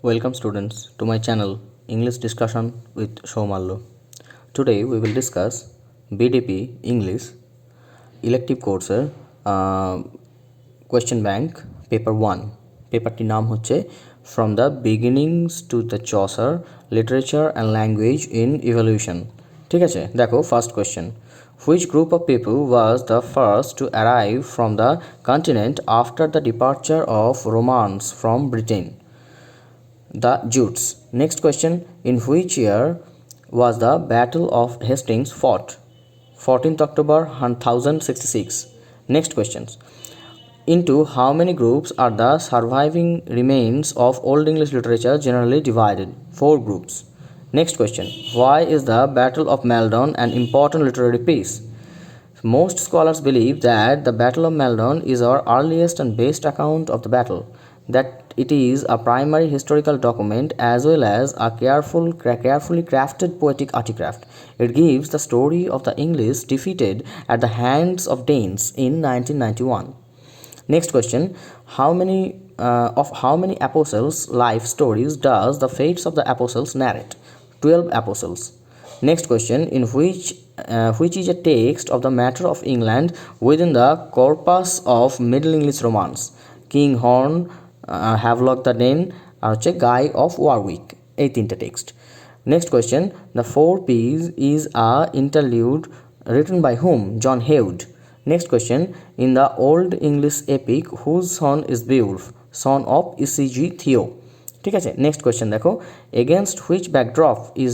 Welcome students to my channel English Discussion with Shomallo. Today we will discuss BDP English elective course question bank paper 1. পেপারটির নাম হচ্ছে From the Beginnings to the Chaucer Literature and Language in Evolution. ঠিক আছে, দেখো first question. Which group of people was the first to arrive from the continent after the departure of Romans from Britain? The Jutes. Next question. In which year was the Battle of Hastings fought? 14th October 1066. Next questions. Into how many groups are the surviving remains of Old English literature generally divided? 4 groups. Next question. Why is the Battle of Maldon an important literary piece? Most scholars believe that the Battle of Maldon is our earliest and best account of the battle, that it is a primary historical document as well as a carefully crafted poetic artifact. It gives the story of the English defeated at the hands of Danes in 1991. Next question. How many apostles' life stories does the Fates of the Apostles narrate? 12 apostles. Next question. In which is a text of the Matter of England within the corpus of Middle English romance? Kinghorn, Havelock the Dane আর হচ্ছে Guy of Warwick, এই তিনটে text. Next question. The 4 P's is a interlude written by whom? John Hewd. Next question. In the Old English epic whose son is Beowulf? Son of E.C.G. Theo. ঠিক আছে, next question দেখো. Against which backdrop is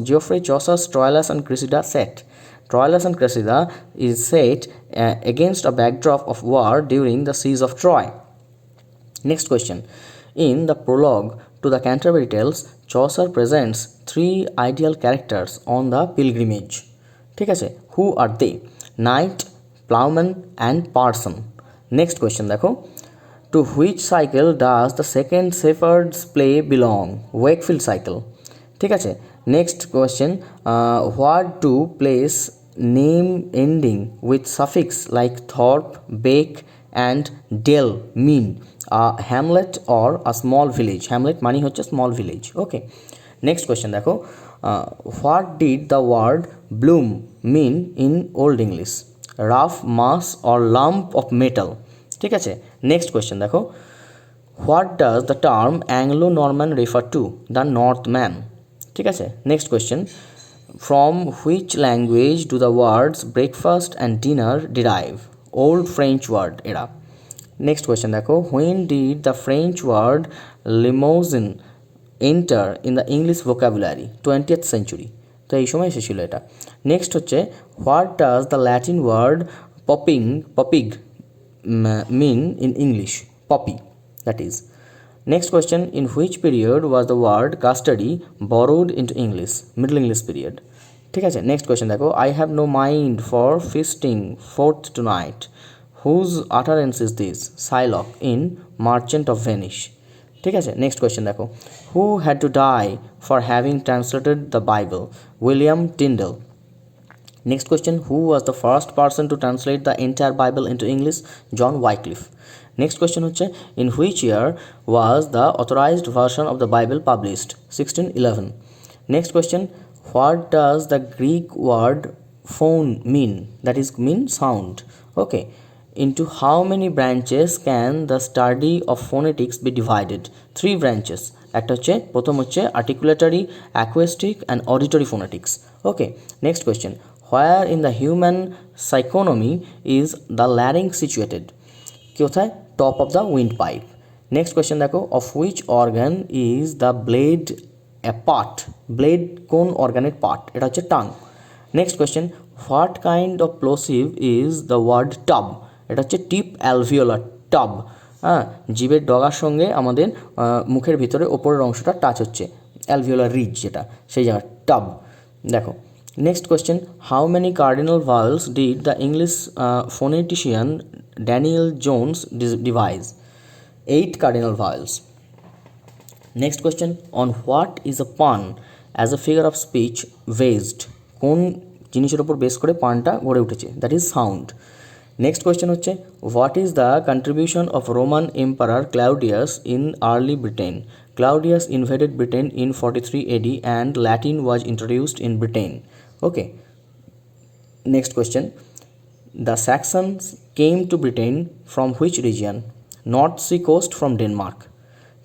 Geoffrey Chaucer's Troilus and Cressida set? Troilus and Cressida is set against a backdrop of war during the siege of Troy. Next question. In the prologue to the Canterbury Tales, Chaucer presents 3 ideal characters on the pilgrimage. ঠিক আছে, who are they? Knight, plowman and parson. Next question দেখো. To which cycle does the second Shepherd's play belong? Wakefield cycle. ঠিক আছে, next question. What do place name ending with suffix like Thorpe, Beck and Dell mean? A hamlet or a small village? Hamlet মানে হচ্ছে small village. Okay. Next question দেখো. What did the word bloom mean in Old English? Rough mass or lump of metal? ঠিক আছে, next question দেখো. What does the term Anglo Norman refer to? The Northman. ঠিক আছে, next question. From which language do the words breakfast and dinner derive? Old French word এরা. Next question দেখো. When did the French word limousine enter in the English vocabulary? 20th century. তো এই সময় এসেছিল এটা. Next হচ্ছে. What does the Latin word papig mean in English? Poppy, that is. Next question. In which period was the word custody borrowed into English? Middle English period. ঠিক আছে, next question দেখো. I have no mind for feasting forth tonight. Whose utterance is this? Shylock in Merchant of Venice. ঠিক আছে, next question দেখো. Who had to die for having translated the Bible? William Tyndale. Next question. Who was the first person to translate the entire Bible into English? John Wycliffe. Next question হচ্ছে. In which year was the authorized version of the Bible published? 1611. Next question. What does the Greek word phone mean? That is mean sound. Okay. Into how many branches can the study of phonetics be divided? 3 branches. একটা হচ্ছে প্রথম হচ্ছে articulatory, acoustic and auditory phonetics. Okay. Next question. Where in the human psychonomy is the larynx situated? কোথায়? Top of the windpipe. Next question দেখো. Of which organ is the blade a part? Blade কোন অর্গানের part? এটা হচ্ছে tongue. Next question. What kind of plosive is the word tub? এটা হচ্ছে টিপ alveolar tub. হ্যাঁ, জিভের ডগার সঙ্গে আমাদের মুখের ভিতরে ওপরের অংশটা টাচ হচ্ছে, অ্যালভিওলার রিজ যেটা, সেই জায়গা টাব. দেখো. Next question. How many cardinal vowels did the English phonetician Daniel Jones devise? 8 cardinal vowels. Next question. On what is a pun as a figure of speech based? কোন জিনিসের উপর base করে পানটা গড়ে উঠেছে? That is sound. Next question হচ্ছে what is the contribution of Roman emperor Claudius in early Britain? Claudius invaded Britain in 43 AD and Latin was introduced in Britain. Okay. Next question. The Saxons came to Britain from which region? North Sea coast from Denmark.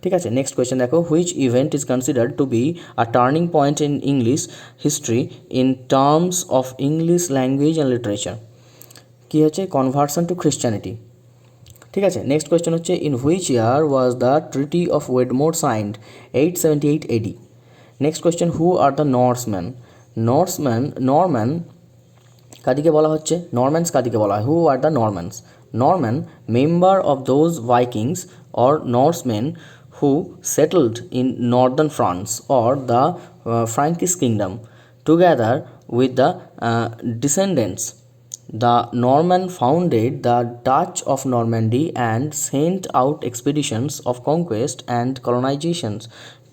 ঠিক আছে, next question দেখো, which event is considered to be a turning point in English history in terms of English language and literature? কী হচ্ছে? Conversion to Christianity. ঠিক আছে, next question হচ্ছে in which year was the treaty of Wedmore signed? 878 AD. Next question, who are the Norseman? Norman কাদিকে বলা হচ্ছে? Normans কাদিকে বলা হয়? Who are the Normans? Norman, member of those Vikings or Norsemen who settled in northern France or the Frankish kingdom. Together with the descendants, the Norman founded the Duchy of Normandy and sent out expeditions of conquest and colonizations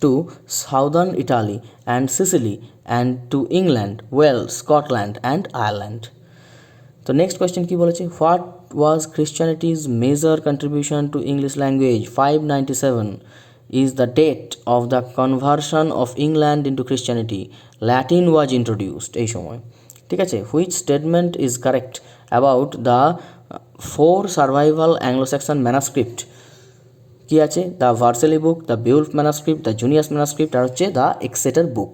to southern Italy and Sicily and to England, Wales, Scotland and Ireland. তো next question কী বলেছে? What was Christianity's major contribution to English language? 597 is the date of the conversion of England into Christianity. Latin was introduced এই সময়। ঠিক আছে, which statement is correct about the 4 survival Anglo Saxon manuscript? কী আছে? The Vercelli book, the Beowulf manuscript, the Junius manuscript আর হচ্ছে the Exeter book.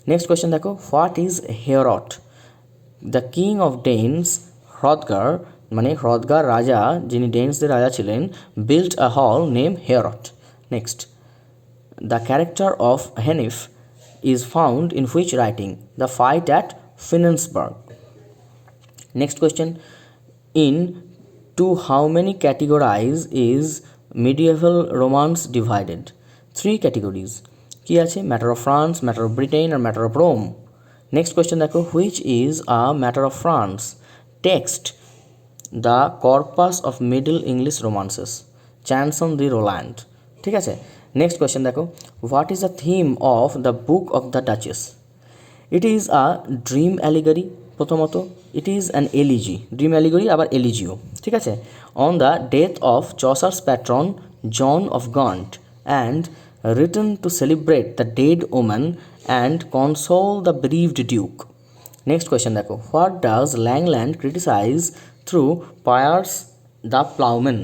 Next question দেখো, what is Heorot? The king of Danes হ্রদগার, মানে হ্রদগার রাজা, যিনি ডেন্সদের রাজা ছিলেন, built a hall name Heorot. Next, the character of Hnaef is found in which writing? The fight at Finnsburg. Next question, in to how many categorise is medieval romance divided? 3 categories. কী আছে? Matter of France, matter of Britain আর matter of Rome. Next question দেখো, which is a matter of France? Text the corpus of middle English romances, chanson de Roland. ঠিক আছে, next question দেখো, what is the theme of the book of the duchess? It is a dream allegory প্রথমত, it is an elegy, dream allegory আবার এলিজিও। ঠিক আছে, on the death of Chaucer's patron John of Gaunt and written to celebrate the dead omen and console the bereaved duke. Next question দেখো, what does Langland criticize through Piers the Plowman?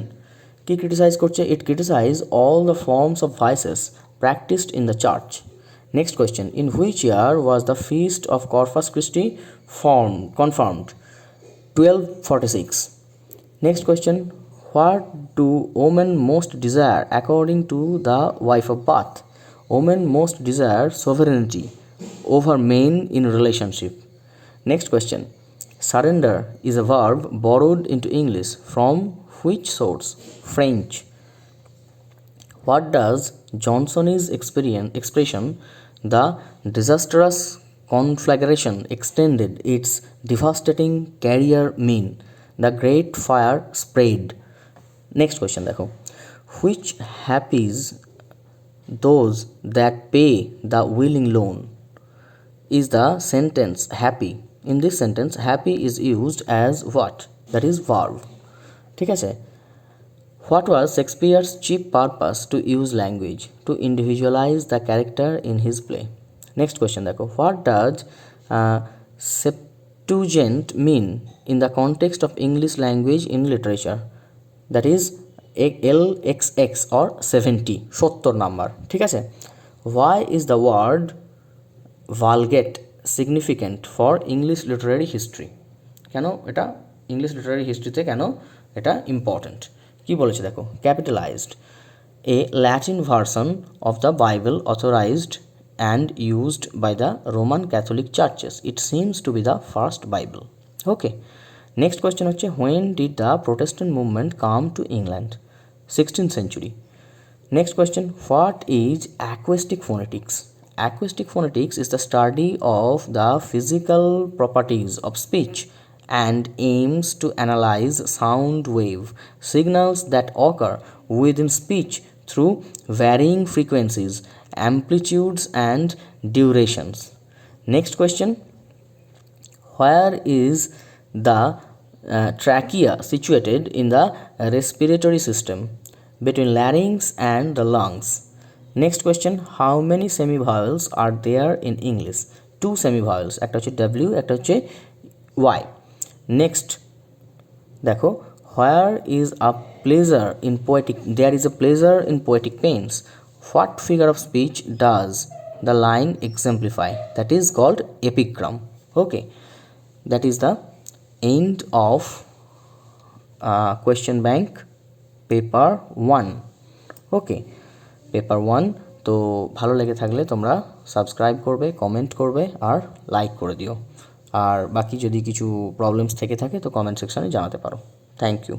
কি criticize করছে? It criticize all the forms of vices practiced in the church. Next question, in which year was the feast of Corpus Christi confirmed? 1246. Next question, what do women most desire according to the wife of Bath? Women most desire sovereignty over men in relationship. Next question, surrender is a verb borrowed into English from which source? French. What does Johnson's expression the disastrous conflagration extended its devastating career mean? The great fire spread. Next question দেখো, which happies those that pay the willing loan? Is the sentence happy? In this sentence happy is used as what? That is verb. ঠিক আছে, what was Shakespeare's chief purpose to use language? To individualize the character in his play. Next question দেখো, what does Septuagint mean in the context of English language in literature? That is LXX or 70, 70 number. ঠিক আছে, why is the word vulgate significant for English literary history? কেন এটা English Literary হিস্ট্রিতে কেন এটা important? কি বলেছে দেখো, capitalised, A Latin version of the Bible authorised and used by the Roman Catholic churches. It seems to be the first Bible. Okay. Next question হচ্ছে, when did the Protestant movement come to England? 16th century. Next question, what is acoustic phonetics? Acoustic phonetics is the study of the physical properties of speech and aims to analyze sound wave signals that occur within speech through varying frequencies, amplitudes and durations. Next question, where is the trachea situated in the respiratory system between larynx and the lungs. Next question, how many semivowels are there in English? Two semivowels, একটা হচ্ছে W, একটা হচ্ছে Y. Next দেখো, where is a pleasure in poetic, there is a pleasure in poetic pains. What figure of speech does the line exemplify? That is called epigram. Okay, that is the end of question bank paper 1. Okay, paper 1 তো ভালো লেগে থাকলে তোমরা subscribe করবে, comment করবে আর like করে দিও। আর বাকি যদি কিছু প্রবলেমস থেকে থাকে তো কমেন্ট সেকশানে জানাতে পারো। Thank you.